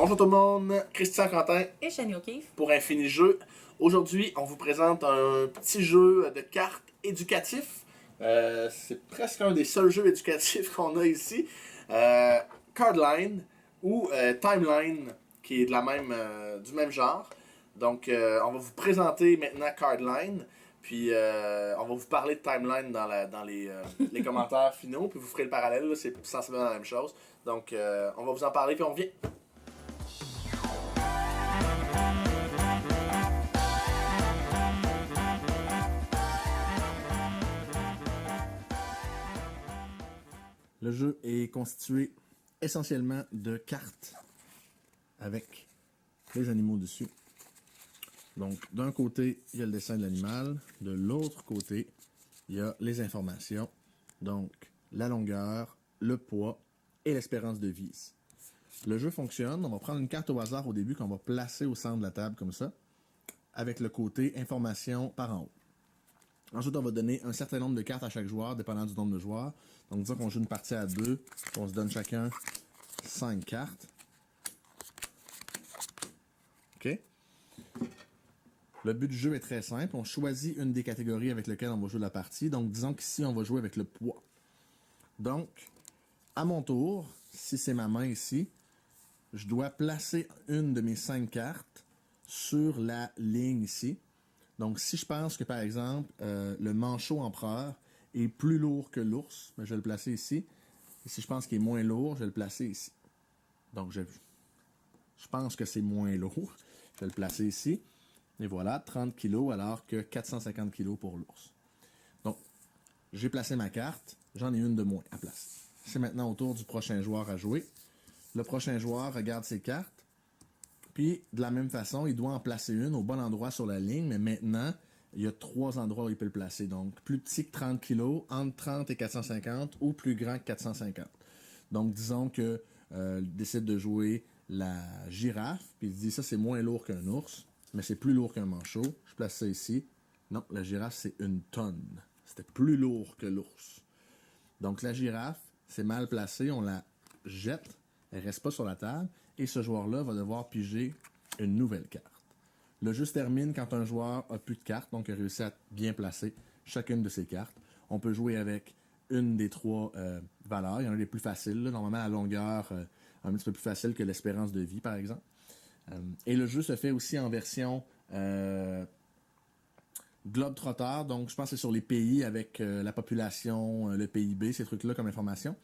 Bonjour tout le monde, Christian Quentin Et Shani O'Keefe. pour Infini Jeu. Aujourd'hui, on vous présente un petit jeu de cartes éducatif. C'est presque un des seuls jeux éducatifs qu'on a ici. Cardline ou Timeline, qui est de du même genre. Donc, on va vous présenter maintenant Cardline. Puis, on va vous parler de Timeline dans les commentaires finaux. Puis, vous ferez le parallèle. Là, c'est sensiblement la même chose. Donc, on va vous en parler. Puis, on revient. Le jeu est constitué essentiellement de cartes avec les animaux dessus. Donc, d'un côté, il y a le dessin de l'animal. De l'autre côté, il y a les informations. Donc, la longueur, le poids et l'espérance de vie ici. Le jeu fonctionne. On va prendre une carte au hasard au début qu'on va placer au centre de la table comme ça, avec le côté information par en haut. Ensuite, on va donner un certain nombre de cartes à chaque joueur, dépendant du nombre de joueurs. Donc, disons qu'on joue une partie à 2, on se donne chacun 5 cartes. OK? Le but du jeu est très simple. On choisit une des catégories avec lesquelles on va jouer la partie. Donc, disons qu'ici, on va jouer avec le poids. Donc, à mon tour, si c'est ma main ici, je dois placer une de mes 5 cartes sur la ligne ici. Donc, si je pense que, par exemple, le manchot empereur est plus lourd que l'ours, ben, je vais le placer ici. Et si je pense qu'il est moins lourd, je vais le placer ici. Donc, je pense que c'est moins lourd. Je vais le placer ici. Et voilà, 30 kg alors que 450 kg pour l'ours. Donc, j'ai placé ma carte. J'en ai une de moins à placer. C'est maintenant au tour du prochain joueur à jouer. Le prochain joueur regarde ses cartes. Puis, de la même façon, il doit en placer une au bon endroit sur la ligne, mais maintenant, il y a 3 endroits où il peut le placer. Donc, plus petit que 30 kg, entre 30 et 450, ou plus grand que 450. Donc, disons que il décide de jouer la girafe, puis il dit ça, c'est moins lourd qu'un ours, mais c'est plus lourd qu'un manchot. Je place ça ici. Non, la girafe, c'est une tonne. C'était plus lourd que l'ours. Donc, la girafe, c'est mal placé, on la jette, elle reste pas sur la table, et ce joueur-là va devoir piger une nouvelle carte. Le jeu se termine quand un joueur a plus de cartes, donc a réussi à bien placer chacune de ses cartes. On peut jouer avec une des 3 valeurs. Il y en a les plus faciles, là. Normalement la longueur un petit peu plus facile que l'espérance de vie, par exemple. Et le jeu se fait aussi en version Globetrotter, donc je pense que c'est sur les pays avec la population, le PIB, ces trucs-là comme information.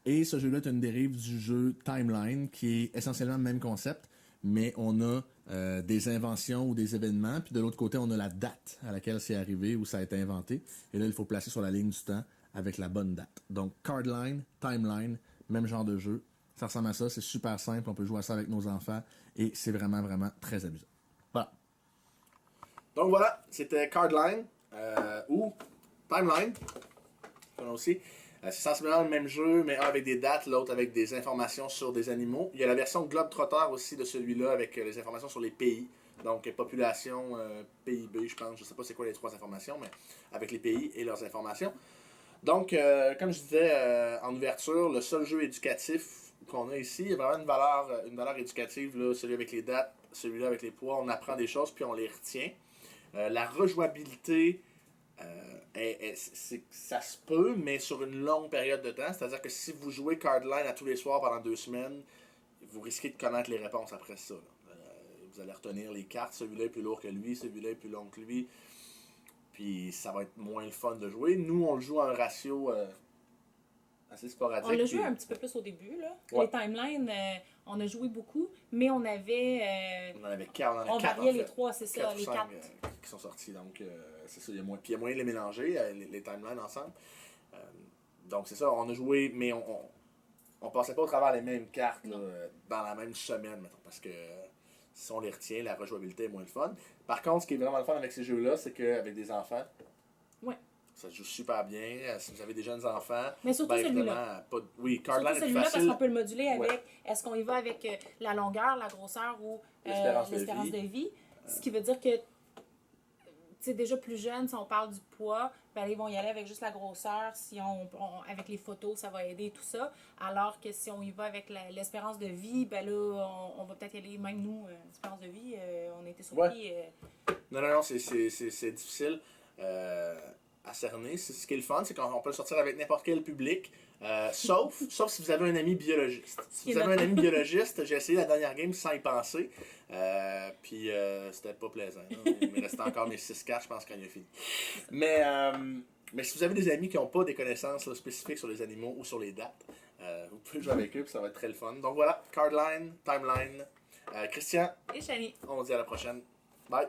Et ce jeu-là est une dérive du jeu Timeline, qui est essentiellement le même concept, mais on a des inventions ou des événements, puis de l'autre côté, on a la date à laquelle c'est arrivé ou ça a été inventé. Et là, il faut placer sur la ligne du temps avec la bonne date. Donc, Cardline, Timeline, même genre de jeu. Ça ressemble à ça, c'est super simple, on peut jouer à ça avec nos enfants, et c'est vraiment, vraiment très amusant. Voilà. Donc voilà, c'était Cardline, ou Timeline, aussi. C'est sensiblement le même jeu, mais un avec des dates, l'autre avec des informations sur des animaux. Il y a la version Globetrotter aussi de celui-là avec les informations sur les pays. Donc, population, PIB, je pense. Je sais pas c'est quoi les 3 informations, mais avec les pays et leurs informations. Donc, comme je disais en ouverture, le seul jeu éducatif qu'on a ici, il y a vraiment une valeur éducative, là, celui avec les dates, celui-là avec les poids. On apprend des choses, puis on les retient. La rejouabilité... ça se peut, mais sur une longue période de temps. C'est-à-dire que si vous jouez Cardline à tous les soirs pendant 2 semaines, vous risquez de connaître les réponses après ça. Vous allez retenir les cartes. Celui-là est plus lourd que lui, celui-là est plus long que lui. Puis ça va être moins le fun de jouer. Nous, on le joue à un ratio assez sporadique. On l'a joué un petit peu plus au début, là. Ouais. Les timelines, on a joué beaucoup, mais on avait... on en avait 4. On variait les 3, c'est ça, les 4. Qui sont sortis, donc c'est ça. Puis il y a moyen de les mélanger, les timelines ensemble. Donc c'est ça, on a joué, mais on passait pas au travers les mêmes cartes là, dans la même semaine, mettons, parce que si on les retient, la rejouabilité est moins le fun. Par contre, ce qui est vraiment le fun avec ces jeux-là, c'est qu'avec des enfants, ouais. Ça se joue super bien. Si vous avez des jeunes enfants, mais surtout celui-là. Oui, Cardline est plus facile. Parce qu'on peut le moduler avec, est-ce qu'on y va avec la longueur, la grosseur ou l'espérance de vie. Ce qui veut dire que sais, déjà plus jeunes, si on parle du poids, ben là, ils vont y aller avec juste la grosseur. Si avec les photos, ça va aider tout ça. Alors que si on y va avec l'espérance de vie, ben là, on va peut-être y aller, même nous, l'espérance de vie, on a été surpris. Non, c'est difficile à cerner. Ce qui est le fun, c'est qu'on peut le sortir avec n'importe quel public. Sauf si vous avez un ami biologiste. Si vous avez un ami biologiste, j'ai essayé la dernière game sans y penser. Puis c'était pas plaisant. Il me restait encore mes 6 cartes, je pense, quand il a fini. Mais si vous avez des amis qui n'ont pas des connaissances là, spécifiques sur les animaux ou sur les dates, vous pouvez jouer avec eux, puis ça va être très le fun. Donc voilà, Cardline, Timeline. Christian, Et Shani. on se dit à la prochaine. Bye!